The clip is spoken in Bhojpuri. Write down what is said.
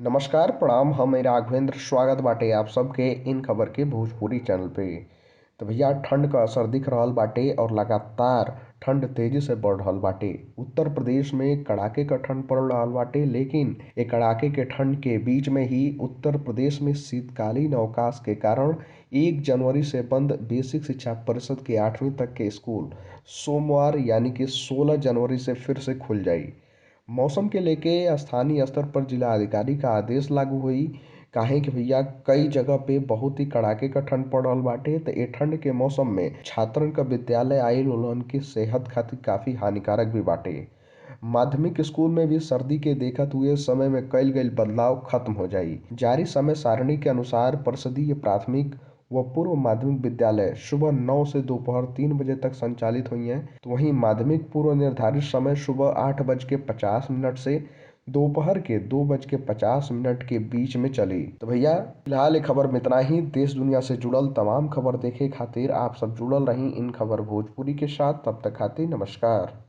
नमस्कार प्रणाम। हम राघवेंद्र स्वागत बाटे आप सबके इन खबर के भोजपुरी चैनल पे। तो भैया ठंड का असर दिख रहल बाटे और लगातार ठंड तेजी से बढ़ रहल बाटे। उत्तर प्रदेश में कड़ाके का ठंड पड़ रहल बाटे, लेकिन ये कड़ाके के ठंड के बीच में ही उत्तर प्रदेश में शीतकालीन अवकाश के कारण 1 जनवरी से बंद बेसिक शिक्षा परिषद के 8वीं तक के स्कूल सोमवार यानी कि 16 जनवरी से फिर से खुल जाई। मौसम के लेके स्थानीय स्तर पर जिला अधिकारी का आदेश लागू हुई। काहे कि भैया कई जगह पे बहुत ही कड़ाके का ठंड पड़ रहल बाटे, तो ए ठंड के मौसम में छात्रन क विद्यालय आइल उन्हन की सेहत खातिर काफी हानिकारक भी बाटे। माध्यमिक स्कूल में भी सर्दी के देखत हुए समय में कईल गईल बदलाव खत्म हो जाई। जारी समय सारणी के अनुसार परिषदीय प्राथमिक व पूर्व माध्यमिक विद्यालय सुबह 9 से दोपहर 3 बजे तक संचालित हुई हैं। तो वहीं माध्यमिक पूर्व निर्धारित समय सुबह 8:50 से दोपहर के 2:50 के बीच में चली। तो भैया फिलहाल ये खबर में इतना ही। देश दुनिया से जुड़ल तमाम खबर देखे खातिर आप सब जुड़ल रही इन खबर भोजपुरी के साथ। तब तक खातिर नमस्कार।